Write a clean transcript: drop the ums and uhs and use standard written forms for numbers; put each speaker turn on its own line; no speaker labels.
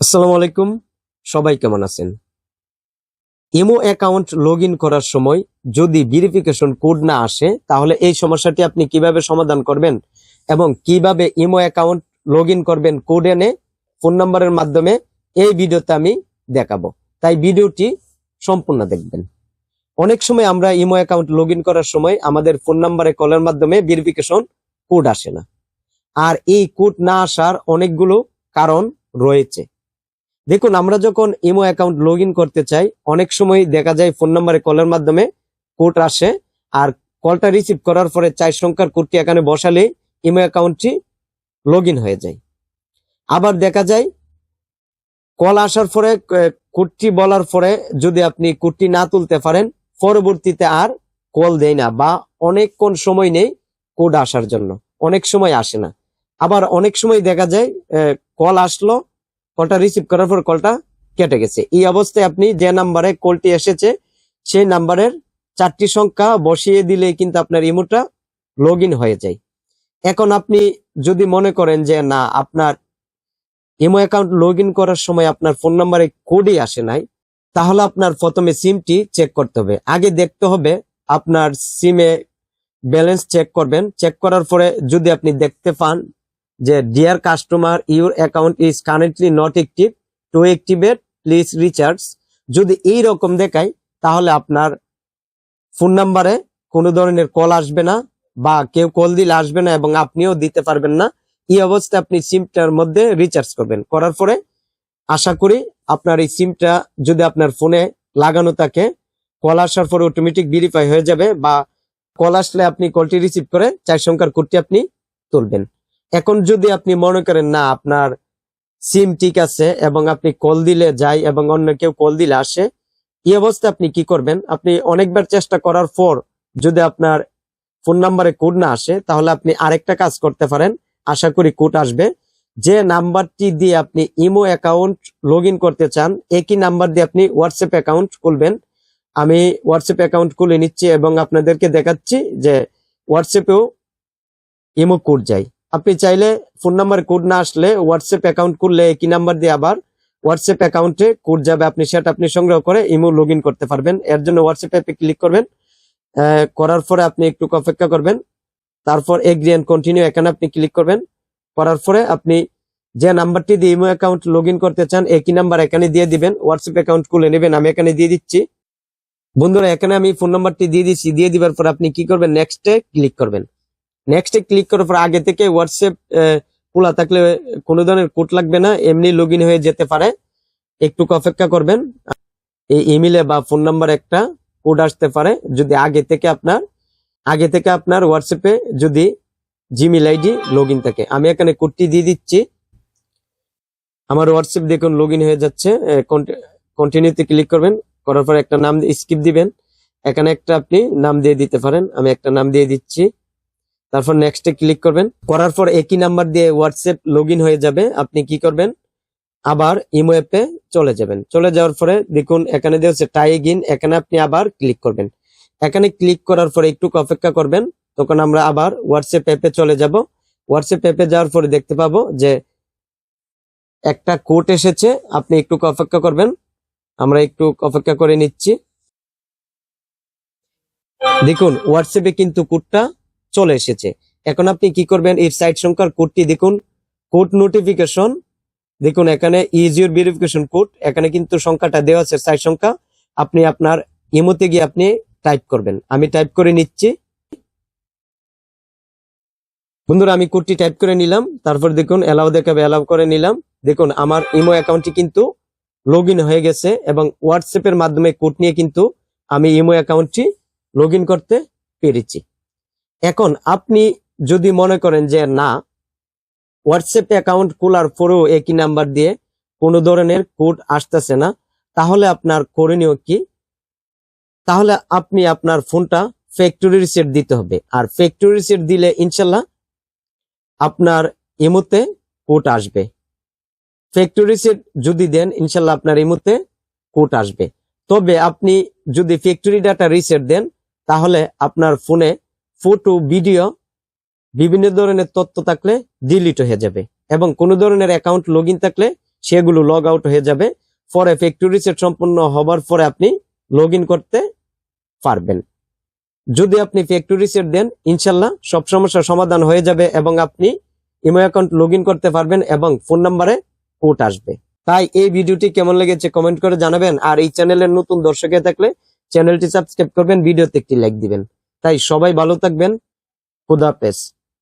আসসালামু আলাইকুম, সবাই কেমন আছেন? ইমো অ্যাকাউন্ট লগ ইন করার সময় যদি ভেরিফিকেশন কোড না আসে তাহলে এই সমস্যাটি আপনি কিভাবে সমাধান করবেন এবং কিভাবে ইমো অ্যাকাউন্ট লগ ইন করবেন কোড এনে ফোন নাম্বারের মাধ্যমে, এই ভিডিওতে আমি দেখাবো। তাই ভিডিওটি সম্পূর্ণ দেখবেন। অনেক সময় আমরা ইমো অ্যাকাউন্ট লগ ইন করার সময় আমাদের ফোন নাম্বারে কলের মাধ্যমে ভেরিফিকেশন কোড আসে না, আর এই কোড না আসার অনেকগুলো কারণ রয়েছে। দেখুন, আমরা যখন ইমো অ্যাকাউন্ট লগ ইন করতে চাই অনেক সময় দেখা যায় ফোন নাম্বারে কলের মাধ্যমে কোড আসে, আর কলটা রিসিভ করার পরে 4 সংখ্যার কোডটি এখানে বসালে ইমো অ্যাকাউন্টটি লগ ইন হয়ে যায়। আবার দেখা যায় কল আসার পরে কোডটি বলার পরে যদি আপনি কোডটি না তুলতে পারেন পরবর্তীতে আর কল দেয় না, বা অনেকক্ষণ সময় নেই কোড আসার জন্য, অনেক সময় আসে না। আবার অনেক সময় দেখা যায় কল আসলো, কলটা রিসিভ করার পর কলটা কেটে গেছে। এই অবস্থায় আপনি যে নাম্বারে কলটি এসেছে সেই নাম্বারের 4টি সংখ্যা বসিয়ে দিলে কিন্তু আপনার ইমোটা লগ ইন হয়ে যায়। এখন আপনি যদি মনে করেন যে না, আপনার ইমো অ্যাকাউন্ট লগ ইন করার সময় আপনার ফোন নাম্বারে কোডই আসে নাই, তাহলে আপনার প্রথমে সিমটি চেক করতে হবে। আগে দেখতে হবে আপনার সিমে ব্যালেন্স চেক করবেন। চেক করার পরে যদি আপনি দেখতে পান যে deer customer, your account is currently not active, two activate please recharge, যদি এই রকম দেখায় তাহলে আপনার ফোন নাম্বারে কোনো ধরনের কল আসবে না, বা কেউ কল দিলে আসবে না এবং আপনিও দিতে পারবেন না। এই অবস্থায় আপনি সিমটার মধ্যে রিচার্জ করবেন। করার পরে আশা করি আপনার এই সিমটা যদি আপনার ফোনে লাগানো থাকে, কল আসার পরে অটোমেটিক ভেরিফাই হয়ে যাবে, বা কল আসলে আপনি কলটি রিসিভ করে 4 সংখ্যার কোডটি আপনি তুলবেন। এখন যদি আপনি মনে করেন না আপনার সিম ঠিক আছে এবং আপনি কল দিলে যায় এবং অন্য কেউ কল দিলে আসে, এই অবস্থায় আপনি কি করবেন? আপনি অনেকবার চেষ্টা করার পর যদি আপনার ফোন নাম্বারে কোড না আসে তাহলে আপনি আরেকটা কাজ করতে পারেন, আশা করি কোড আসবে। যে নাম্বারটি দিয়ে আপনি ইমো অ্যাকাউন্ট লগ ইন করতে চান একই নাম্বার দিয়ে আপনি হোয়াটসঅ্যাপ অ্যাকাউন্ট খুলবেন। আমি হোয়াটসঅ্যাপ অ্যাকাউন্ট খুলে নিচ্ছি এবং আপনাদেরকে দেখাচ্ছি যে হোয়াটসঅ্যাপেও ইমো কোড যায়। আপনি চাইলে ফোন নাম্বার কোড না আসলে হোয়াটসঅ্যাপ অ্যাকাউন্ট খুললে একই নাম্বার দিয়ে আবার হোয়াটসঅ্যাপ অ্যাকাউন্টে কোড যাবে, আপনি সেটা আপনি সংগ্রহ করে ইমো লগ ইন করতে পারবেন। এর জন্য হোয়াটসঅ্যাপ অ্যাপে ক্লিক করবেন, করার পরে আপনি একটু অপেক্ষা করবেন, তারপর এগ্রি এন্ড কন্টিনিউ এখানে আপনি ক্লিক করবেন। করার পরে আপনি যে নাম্বারটি দিয়ে ইমো অ্যাকাউন্ট লগ ইন করতে চান একই নাম্বার এখানে দিয়ে দিবেন, হোয়াটসঅ্যাপ অ্যাকাউন্ট খুলে নেবেন। আমি এখানে দিয়ে দিচ্ছি। বন্ধুরা, এখানে আমি ফোন নাম্বারটি দিয়ে দিচ্ছি। দিয়ে দিবার পর আপনি কি করবেন? নেক্সটে ক্লিক করবেন। নেক্সটে ক্লিক করার পর আগে থেকে হোয়াটসঅ্যাপ খোলা থাকলে কোনো ধরনের কোড লাগবে না, এমনি লগ ইন হয়ে যেতে পারে। একটু অপেক্ষা করবেন, এই ইমেলে বা ফোন নাম্বার একটা কোড আসতে পারে যদি আগে থেকে আপনার হোয়াটসঅ্যাপে যদি জিমেইল আইডি লগ ইন থাকে। আমি এখানে কোডটি দিয়ে দিচ্ছি। আমার হোয়াটসঅ্যাপ দেখুন লগ ইন হয়ে যাচ্ছে। কন্টিনিউতে ক্লিক করবেন, করার পর একটা নাম স্কিপ দিবেন। এখানে একটা আপনি নাম দিয়ে দিতে পারেন, আমি একটা নাম দিয়ে দিচ্ছি। তারপর নেক্সটে ক্লিক করবেন। করার পর একই নাম্বার দিয়ে হোয়াটসঅ্যাপ লগ ইন হয়ে যাবে। আপনি কি করবেন? আবার ইমো অ্যাপে চলে যাবেন। চলে যাওয়ার পরে দেখুন এখানে দেওয়া হচ্ছে ট্রাই এগেইন, এখানে আপনি আবার ক্লিক করবেন। এখানে ক্লিক করার পরে একটু অপেক্ষা করবেন, তখন আমরা আবার হোয়াটসঅ্যাপ অ্যাপে চলে যাব। হোয়াটসঅ্যাপ অ্যাপে যাওয়ার পরে দেখতে পাবো যে একটা কোড এসেছে, আপনি একটু অপেক্ষা করবেন। আমরা একটু অপেক্ষা করে নিচ্ছি। দেখুন হোয়াটসঅ্যাপে কিন্তু কোডটা চলে এসেছে। এখন আপনি কি করবেন? এই 4 সংখ্যার কোডটি দেখুন, কোড নোটিফিকেশন, দেখুন এখানে ইজ ইউর ভেরিফিকেশন কোড, এখানে কিন্তু সংখ্যাটা দেওয়া আছে 4 সংখ্যা। আপনি আপনার ইমোতে গিয়ে আপনি টাইপ করবেন। আমি টাইপ করে নিচ্ছি। বন্ধুরা, আমি কোডটি টাইপ করে নিলাম। তারপর দেখুন অ্যালাউ দেখাবে, অ্যালাউ করে নিলাম। দেখুন আমার ইমো অ্যাকাউন্টটি কিন্তু লগ ইন হয়ে গেছে এবং হোয়াটসঅ্যাপের মাধ্যমে কোড নিয়ে কিন্তু আমি ইমো অ্যাকাউন্টটি লগ ইন করতে পেরেছি। এখন আপনি যদি মনে করেন যে না, হোয়াটসঅ্যাপ অ্যাকাউন্ট খোলার পরেও একই নাম্বার দিয়ে কোনো ধরনের কোড আসতেছে না, তাহলে আপনার করণীয় কি? তাহলে আপনি আপনার ফোনটা ফ্যাক্টরি রিসেট দিতে হবে। আর ফ্যাক্টরি রিসেট দিলে ইনশাল্লাহ আপনার ইমোতে কোড আসবে। ফ্যাক্টরি রিসেট যদি দেন ইনশাল্লাহ আপনার ইমোতে কোড আসবে। তবে আপনি যদি ফ্যাক্টরি ডাটা রিসেট দেন তাহলে আপনার ফোনে ফটো, ভিডিও, বিভিন্ন ধরনের তথ্য থাকলে ডিলিট হয়ে যাবে এবং কোনো ধরনের অ্যাকাউন্ট লগ ইন থাকলে সেগুলো লগ আউট হয়ে যাবে। পরে ফ্যাক্টরি রিসেট সম্পূর্ণ হবার পরে আপনি লগ ইন করতে পারবেন। যদি আপনি ফ্যাক্টরি রিসেট দেন, ইনশাল্লাহ সব সমস্যার সমাধান হয়ে যাবে এবং আপনি ইমো অ্যাকাউন্ট লগ ইন করতে পারবেন এবং ফোন নাম্বারে কোড আসবে। তাই এই ভিডিওটি কেমন লেগেছে কমেন্ট করে জানাবেন। আর এই চ্যানেলের নতুন দর্শক হয়ে থাকলে চ্যানেলটি সাবস্ক্রাইব করবেন, ভিডিওতে একটি লাইক দিবেন। তাই সবাই ভালো থাকবেন। খুদা হাফেজ।